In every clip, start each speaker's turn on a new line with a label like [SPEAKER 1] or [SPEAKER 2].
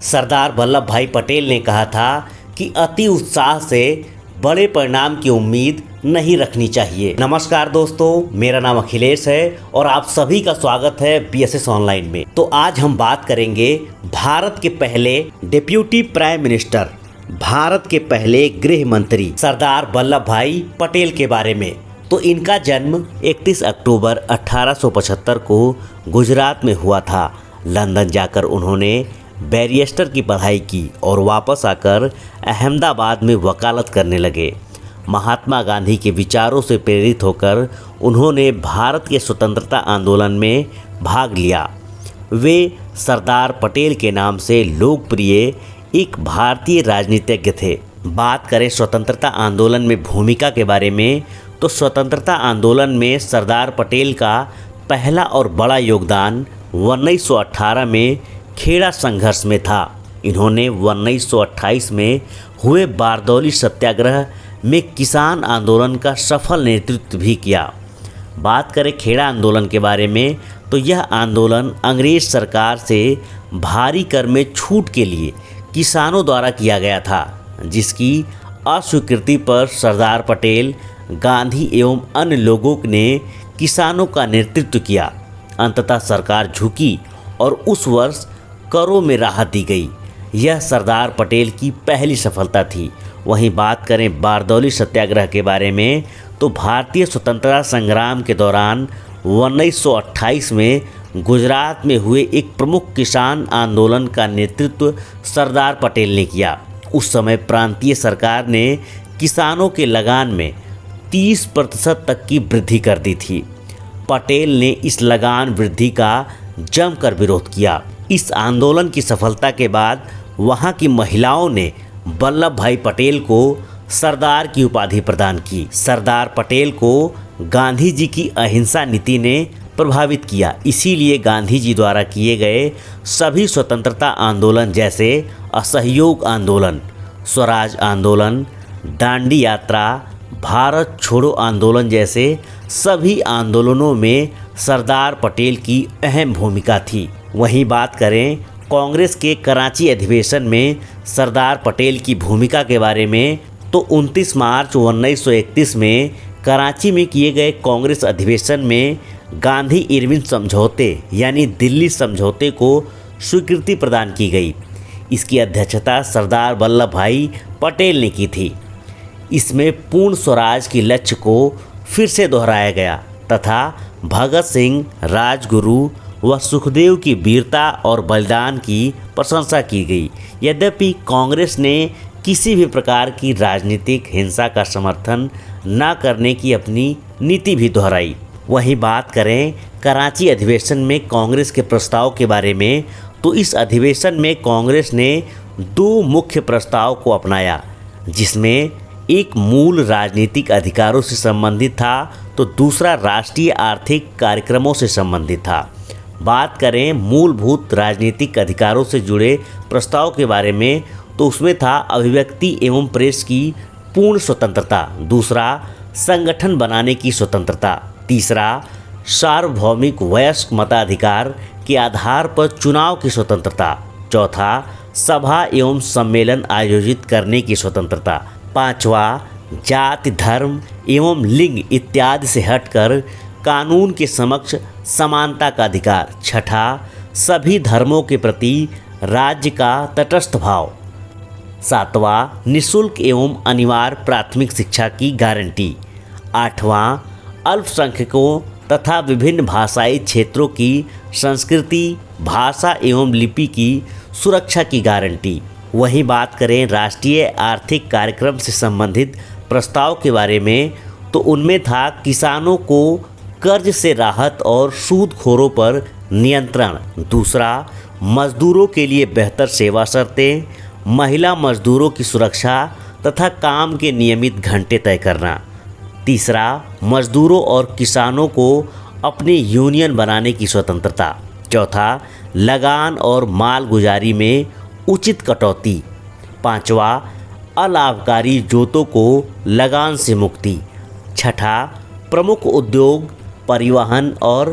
[SPEAKER 1] सरदार वल्लभ भाई पटेल ने कहा था कि अति उत्साह से बड़े परिणाम की उम्मीद नहीं रखनी चाहिए। नमस्कार दोस्तों, मेरा नाम अखिलेश है और आप सभी का स्वागत है BSS ऑनलाइन में। तो आज हम बात करेंगे भारत के पहले डिप्यूटी प्राइम मिनिस्टर, भारत के पहले गृह मंत्री सरदार वल्लभ भाई पटेल के बारे में। तो इनका जन्म 31 अक्टूबर 1875 को गुजरात में हुआ था। लंदन जाकर उन्होंने बैरिस्टर की पढ़ाई की और वापस आकर अहमदाबाद में वकालत करने लगे। महात्मा गांधी के विचारों से प्रेरित होकर उन्होंने भारत के स्वतंत्रता आंदोलन में भाग लिया। वे सरदार पटेल के नाम से लोकप्रिय एक भारतीय राजनीतिज्ञ थे। बात करें स्वतंत्रता आंदोलन में भूमिका के बारे में, तो स्वतंत्रता आंदोलन में सरदार पटेल का पहला और बड़ा योगदान 1918 में खेड़ा संघर्ष में था। इन्होंने 1928 में हुए बारदौली सत्याग्रह में किसान आंदोलन का सफल नेतृत्व भी किया। बात करें खेड़ा आंदोलन के बारे में, तो यह आंदोलन अंग्रेज सरकार से भारी कर में छूट के लिए किसानों द्वारा किया गया था, जिसकी अस्वीकृति पर सरदार पटेल, गांधी एवं अन्य लोगों ने किसानों का नेतृत्व किया। अंततः सरकार झुकी और उस वर्ष करों में राहत दी गई। यह सरदार पटेल की पहली सफलता थी। वहीं बात करें बारदौली सत्याग्रह के बारे में, तो भारतीय स्वतंत्रता संग्राम के दौरान 1928 में गुजरात में हुए एक प्रमुख किसान आंदोलन का नेतृत्व सरदार पटेल ने किया। उस समय प्रांतीय सरकार ने किसानों के लगान में 30% तक की वृद्धि कर दी थी। पटेल ने इस लगान वृद्धि का जमकर विरोध किया। इस आंदोलन की सफलता के बाद वहां की महिलाओं ने वल्लभ भाई पटेल को सरदार की उपाधि प्रदान की। सरदार पटेल को गांधी जी की अहिंसा नीति ने प्रभावित किया, इसीलिए गांधी जी द्वारा किए गए सभी स्वतंत्रता आंदोलन जैसे असहयोग आंदोलन, स्वराज आंदोलन, दांडी यात्रा, भारत छोड़ो आंदोलन जैसे सभी आंदोलनों में सरदार पटेल की अहम भूमिका थी। वहीं बात करें कांग्रेस के कराची अधिवेशन में सरदार पटेल की भूमिका के बारे में, तो 29 मार्च 1931 में कराची में किए गए कांग्रेस अधिवेशन में गांधी इरविन समझौते यानी दिल्ली समझौते को स्वीकृति प्रदान की गई। इसकी अध्यक्षता सरदार वल्लभ भाई पटेल ने की थी। इसमें पूर्ण स्वराज के लक्ष्य को फिर से दोहराया गया तथा भगत सिंह, राजगुरु व सुखदेव की वीरता और बलिदान की प्रशंसा की गई। यद्यपि कांग्रेस ने किसी भी प्रकार की राजनीतिक हिंसा का समर्थन न करने की अपनी नीति भी दोहराई। वहीं बात करें कराची अधिवेशन में कांग्रेस के प्रस्ताव के बारे में, तो इस अधिवेशन में कांग्रेस ने 2 मुख्य प्रस्ताव को अपनाया, जिसमें एक मूल राजनीतिक अधिकारों से संबंधित था तो दूसरा राष्ट्रीय आर्थिक कार्यक्रमों से संबंधित था। बात करें मूलभूत राजनीतिक अधिकारों से जुड़े प्रस्ताव के बारे में, तो उसमें था अभिव्यक्ति एवं प्रेस की पूर्ण स्वतंत्रता, दूसरा संगठन बनाने की स्वतंत्रता, तीसरा सार्वभौमिक वयस्क मताधिकार के आधार पर चुनाव की स्वतंत्रता, चौथा सभा एवं सम्मेलन आयोजित करने की स्वतंत्रता, पांचवा जाति, धर्म एवं लिंग इत्यादि से हटकर कानून के समक्ष समानता का अधिकार, छठा सभी धर्मों के प्रति राज्य का तटस्थ भाव, सातवां निःशुल्क एवं अनिवार्य प्राथमिक शिक्षा की गारंटी, आठवां अल्पसंख्यकों तथा विभिन्न भाषाई क्षेत्रों की संस्कृति, भाषा एवं लिपि की सुरक्षा की गारंटी। वहीं बात करें राष्ट्रीय आर्थिक कार्यक्रम से संबंधित प्रस्ताव के बारे में, तो उनमें था किसानों को कर्ज से राहत और सूदखोरों पर नियंत्रण, दूसरा मजदूरों के लिए बेहतर सेवा शर्तें, महिला मजदूरों की सुरक्षा तथा काम के नियमित घंटे तय करना, तीसरा मजदूरों और किसानों को अपनी यूनियन बनाने की स्वतंत्रता, चौथा लगान और मालगुजारी में उचित कटौती, पांचवा अलाभकारी जोतों को लगान से मुक्ति, छठा प्रमुख उद्योग, परिवहन और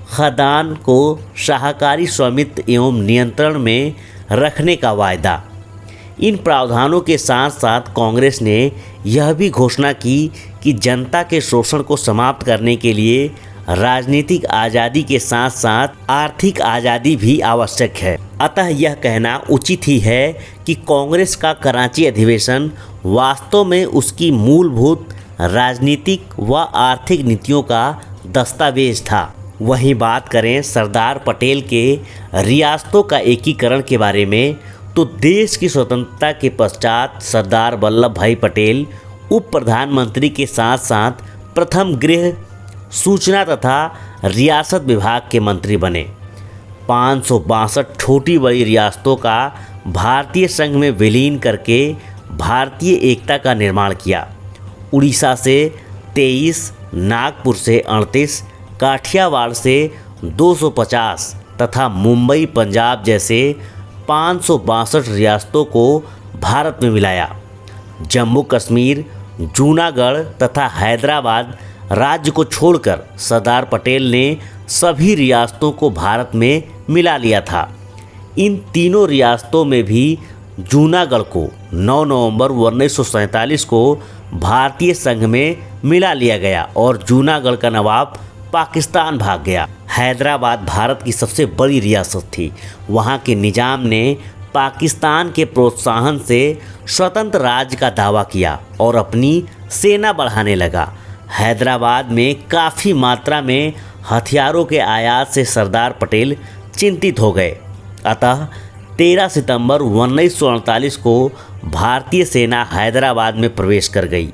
[SPEAKER 1] खदान को सहकारी स्वामित्व एवं नियंत्रण में रखने का वायदा। इन प्रावधानों के साथ साथ कांग्रेस ने यह भी घोषणा की कि जनता के शोषण को समाप्त करने के लिए राजनीतिक आज़ादी के साथ साथ आर्थिक आज़ादी भी आवश्यक है। अतः यह कहना उचित ही है कि कांग्रेस का कराची अधिवेशन वास्तव में उसकी मूलभूत राजनीतिक व आर्थिक नीतियों का दस्तावेज था। वहीं बात करें सरदार पटेल के रियासतों का एकीकरण के बारे में, तो देश की स्वतंत्रता के पश्चात सरदार वल्लभ भाई पटेल उप प्रधानमंत्री के साथ साथ प्रथम गृह, सूचना तथा रियासत विभाग के मंत्री बने। 562 छोटी बड़ी रियासतों का भारतीय संघ में विलीन करके भारतीय एकता का निर्माण किया। उड़ीसा से 23, नागपुर से 38, काठियावाड़ से 250 तथा मुंबई पंजाब जैसे 562 रियासतों को भारत में मिलाया। जम्मू कश्मीर, जूनागढ़ तथा हैदराबाद राज्य को छोड़कर सरदार पटेल ने सभी रियासतों को भारत में मिला लिया था। इन तीनों रियासतों में भी जूनागढ़ को 9 नवंबर 1947 को भारतीय संघ में मिला लिया गया और जूनागढ़ का नवाब पाकिस्तान भाग गया। हैदराबाद भारत की सबसे बड़ी रियासत थी। वहाँ के निजाम ने पाकिस्तान के प्रोत्साहन से स्वतंत्र राज्य का दावा किया और अपनी सेना बढ़ाने लगा। हैदराबाद में काफ़ी मात्रा में हथियारों के आयात से सरदार पटेल चिंतित हो गए। अतः 13 सितंबर 1948 को भारतीय सेना हैदराबाद में प्रवेश कर गई।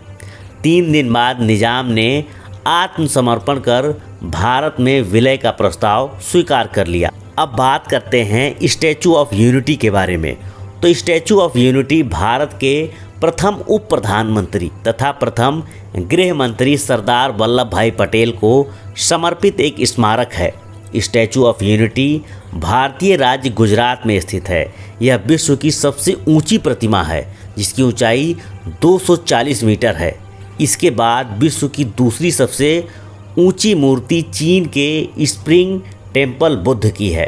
[SPEAKER 1] 3 दिन बाद निजाम ने आत्मसमर्पण कर भारत में विलय का प्रस्ताव स्वीकार कर लिया। अब बात करते हैं स्टैचू ऑफ यूनिटी के बारे में। तो स्टैचू ऑफ यूनिटी भारत के प्रथम उप प्रधानमंत्री तथा प्रथम गृह मंत्री सरदार वल्लभ भाई पटेल को समर्पित एक स्मारक है। स्टैचू ऑफ यूनिटी भारतीय राज्य गुजरात में स्थित है। यह विश्व की सबसे ऊंची प्रतिमा है जिसकी ऊंचाई 240 मीटर है। इसके बाद विश्व की दूसरी सबसे ऊंची मूर्ति चीन के स्प्रिंग टेम्पल बुद्ध की है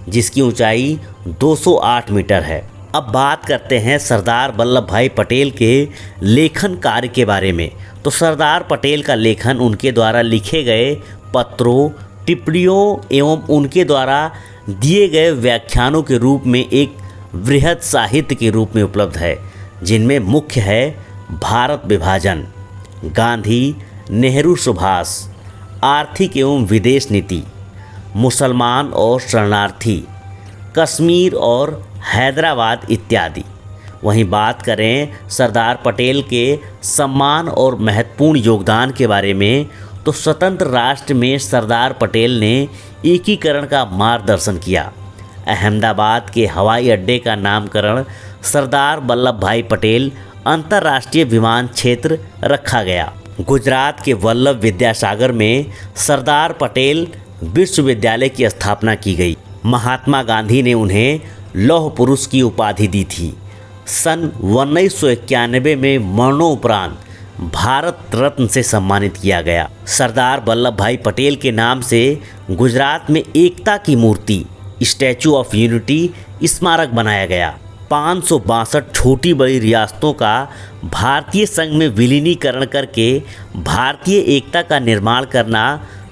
[SPEAKER 1] जिसकी ऊंचाई 208 मीटर है। अब बात करते हैं सरदार वल्लभ भाई पटेल के लेखन कार्य के बारे में। तो सरदार पटेल का लेखन उनके द्वारा लिखे गए पत्रों, टिप्पणियों एवं उनके द्वारा दिए गए व्याख्यानों के रूप में एक वृहद साहित्य के रूप में उपलब्ध है, जिनमें मुख्य है भारत विभाजन, गांधी नेहरू सुभाष, आर्थिक एवं विदेश नीति, मुसलमान और शरणार्थी, कश्मीर और हैदराबाद इत्यादि। वहीं बात करें सरदार पटेल के सम्मान और महत्वपूर्ण योगदान के बारे में, तो स्वतंत्र राष्ट्र में सरदार पटेल ने एकीकरण का मार्गदर्शन किया। अहमदाबाद के हवाई अड्डे का नामकरण सरदार वल्लभ भाई पटेल अंतर्राष्ट्रीय विमान क्षेत्र रखा गया। गुजरात के वल्लभ विद्यासागर में सरदार पटेल विश्वविद्यालय की स्थापना की गई। महात्मा गांधी ने उन्हें लौह पुरुष की उपाधि दी थी। सन 1991 में मरणोपरांत भारत रत्न से सम्मानित किया गया। सरदार वल्लभ भाई पटेल के नाम से गुजरात में एकता की मूर्ति स्टैचू ऑफ यूनिटी स्मारक बनाया गया। 562 छोटी बड़ी रियासतों का भारतीय संघ में विलीनीकरण करके भारतीय एकता का निर्माण करना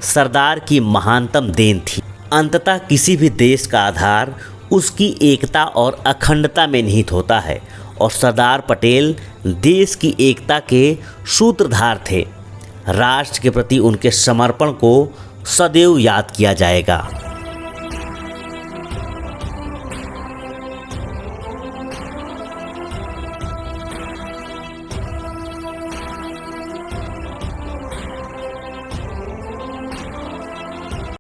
[SPEAKER 1] सरदार की महानतम देन थी। अंततः किसी भी देश का आधार उसकी एकता और अखंडता में निहित होता है और सरदार पटेल देश की एकता के सूत्रधार थे। राष्ट्र के प्रति उनके समर्पण को सदैव याद किया जाएगा।